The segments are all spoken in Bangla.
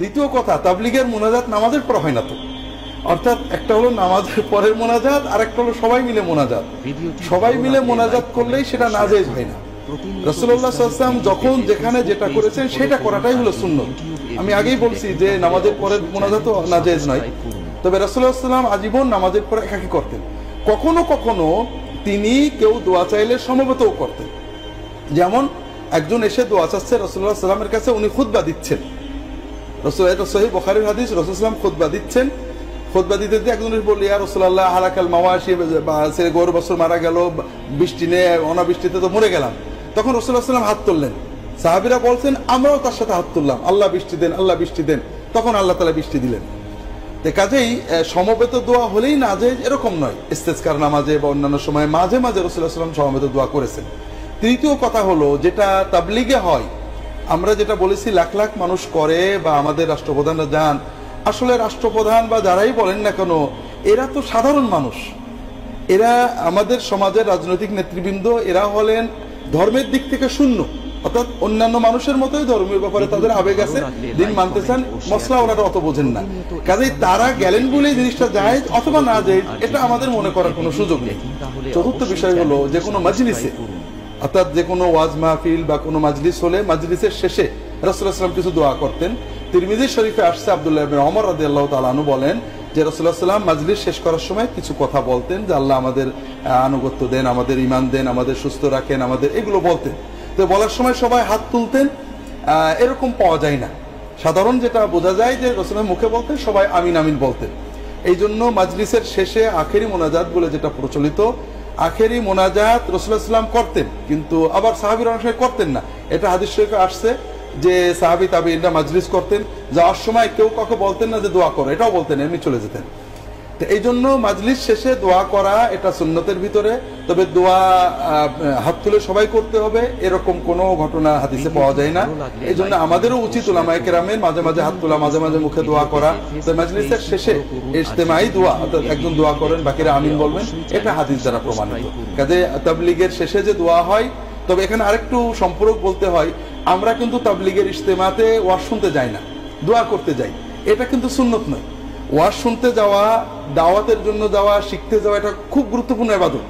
দ্বিতীয় কথা, তাবলিগের মোনাজাত নামাজের পর হয় না তো, অর্থাৎ একটা হলো নামাজের পরের মোনাজাত, আর একটা হলো সবাই মিলে মোনাজাত। সবাই মিলে মোনাজাত করলেই সেটা নাজেজ হয় না। রাসূলুল্লাহ সাল্লাল্লাহু আলাইহি ওয়াসাল্লাম যখন যেখানে যেটা করেছেন সেটা করাটাই হলো সুন্নত। আমি আগেই বলছি যে নামাজের পরের মোনাজাতও নাজেজ নয়, তবে রাসূলুল্লাহ সাল্লাল্লাহু আলাইহি ওয়াসাল্লাম আজীবন নামাজের পরে একাকী করতেন। কখনো কখনো তিনি কেউ দোয়া চাইলে সমবেতও করতেন। যেমন একজন এসে দোয়া চাচ্ছে রাসূলুল্লাহ সাল্লাল্লাহু আলাইহি ওয়াসাল্লামের কাছে, উনি খুতবা দিচ্ছেন, এটা সহিহ বুখারীর হাদিস, রাসূলুল্লাহ সাল্লাল্লাহু আলাইহি ওয়াসাল্লাম খুতবা দিচ্ছেন। খুতবা দিতে দিতে একজন বলল, ইয়া রাসূলুল্লাহ হালাকাল মাওয়াশি, গরু বছর মারা গেল, বৃষ্টি নেই, অনাবৃষ্টিতে তো মরে গেলাম। তখন রাসূলুল্লাহ সাল্লাল্লাহু আলাইহি ওয়াসাল্লাম হাত তুললেন, সাহাবীরা বলছেন আমরাও তার সাথে হাত তুললাম, আল্লাহ বৃষ্টি দেন, আল্লাহ বৃষ্টি দেন। তখন আল্লাহ তাআলা বৃষ্টি দিলেন। কাজেই সমবেত দোয়া হলেই নাজেজ এরকম নয়। ইস্তেসকার নামাজে বা অন্যান্য সময় মাঝে মাঝে রাসূলুল্লাহ সাল্লাল্লাহু আলাইহি ওয়াসাল্লাম সমবেত দোয়া করেছেন। তৃতীয় কথা হলো, যেটা তাবলিগে হয়, আমরা যেটা বলেছি লাখ লাখ মানুষ করে বা আমাদের রাষ্ট্রপ্রধানরা যান, আসলে রাষ্ট্রপ্রধান বা যারাই বলেন না কেন, এরা তো সাধারণ মানুষ। এরা আমাদের সমাজের রাজনৈতিক নেতৃবৃন্দ, এরা হলেন ধর্মের দিক থেকে শূন্য, অর্থাৎ অন্যান্য মানুষের মতোই ধর্মের ব্যাপারে তাদের আবেগ আছে, দিন মানতে চান, মশলা ওনারা অত বোঝেন না। কাজেই তারা গেলেন বলে জিনিসটা জায়েজ অথবা না জায়েজ এটা আমাদের মনে করার কোনো সুযোগ নেই। চতুর্থ বিষয় হলো, যে কোনো মাজলিসে, অর্থাৎ যে কোনো ওয়াজ মাহফিল বা কোনো মাজলিস হলে মাজলিসের শেষে রাসূলুল্লাহ সাল্লাল্লাহু আলাইহি ওয়াসাল্লাম কিছু দোয়া করতেন। তিরমিজি শরীফে আসছে, আব্দুল্লাহ ইবনে ওমর রাদিয়াল্লাহু তাআলা আনহু বলেন যে রাসূলুল্লাহ সাল্লাল্লাহু আলাইহি ওয়াসাল্লাম মাজলিস শেষ করার সময় কিছু কথা বলতেন, যে আল্লাহ আমাদের আনুগত্য দেন, আমাদের ঈমান দেন, আমাদের সুস্থ রাখেন, আমাদের এগুলো বলতেন। তো বলার সময় সবাই হাত তুলতেন, এরকম পাওয়া যায় না। সাধারণ যেটা বোঝা যায় যে রাসূলের মুখে বলতেন, সবাই আমিন আমিন বলতেন। এই জন্য মাজলিসের শেষে আখেরি মোনাজাত বলে যেটা প্রচলিত, আখেরি মোনাজাত রাসূলুল্লাহ সাল্লাল্লাহু আলাইহি ওয়াসাল্লাম করতেন, কিন্তু আবার সাহাবীরা অনেক সময় করতেন না। এটা হাদিস শরীফে আসছে যে সাহাবী তাবেঈনরা মাজলিস করতেন, যাওয়ার সময় কেউ কাউকে বলতেন না যে দোয়া করো, এটাও বলতেন, এমনি চলে যেতেন। তো এই জন্য মাজলিস শেষে দোয়া করা এটা সুন্নতের ভিতরে, তবে দোয়া হাত তুলে সবাই করতে হবে এরকম কোনো ঘটনা হাদিসে পাওয়া যায় না। এই জন্য আমাদেরও উচিত উলামায়ে কেরামের মাঝে মাঝে হাত তোলা, মাঝে মাঝে মুখে দোয়া করা। তো মাজলিসের শেষে ইজতিমাই দোয়া, অর্থাৎ একজন দোয়া করেন, বাকিরা আমিন বলবেন, এটা হাদিস দ্বারা প্রমাণিত। কাজে তাবলিগের শেষে যে দোয়া হয়, তবে এখানে আরেকটু সম্পর্ক বলতে হয়, আমরা কিন্তু তাবলিগের ইজতেমাতে ওয়াজ শুনতে যাই না, দোয়া করতে যাই, এটা কিন্তু সুন্নত নয়। ওয়াজ শুনতে যাওয়া, দাওয়াতের জন্য যাওয়া, শিখতে যাওয়া, এটা খুব গুরুত্বপূর্ণ ইবাদত।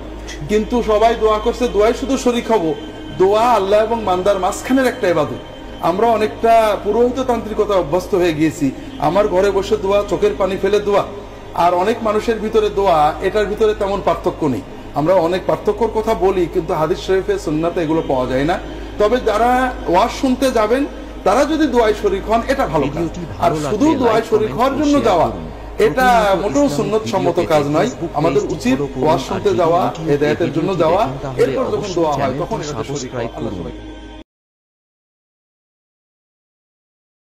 কিন্তু সবাই দোয়া করছে, দোয়ায় শুধু শরীক হব, দোয়া আল্লাহ এবং বান্দার মাঝখানের একটা ইবাদত। আমরা অনেকটা পুরোহিত তান্ত্রিকতা অভ্যস্ত হয়ে গিয়েছি, আমার ঘরে বসে দোয়া, চোখের পানি ফেলে দোয়া, আর অনেক মানুষের ভিতরে দোয়া, এটার ভিতরে তেমন পার্থক্য নেই। আমরা অনেক পার্থক্যর কথা বলি, কিন্তু হাদিস শরীফে সুন্নাতে এগুলো পাওয়া যায় না। তবে যারা ওয়াজ শুনতে যাবেন তারা যদি দোয়ায় শরীক হন, এটা ভালো কাজ। আর শুধু দোয়ায় শরীক হওয়ার জন্য যাওয়া, এটা মোটেও সুন্নত সম্মত কাজ নয়। আমাদের উচিত ওয়াজ শুনতে যাওয়া, হেদায়েতের জন্য যাওয়া, এরপর যখন দোয়া হয় তখন এটা শরীক হওয়া। আল্লাহ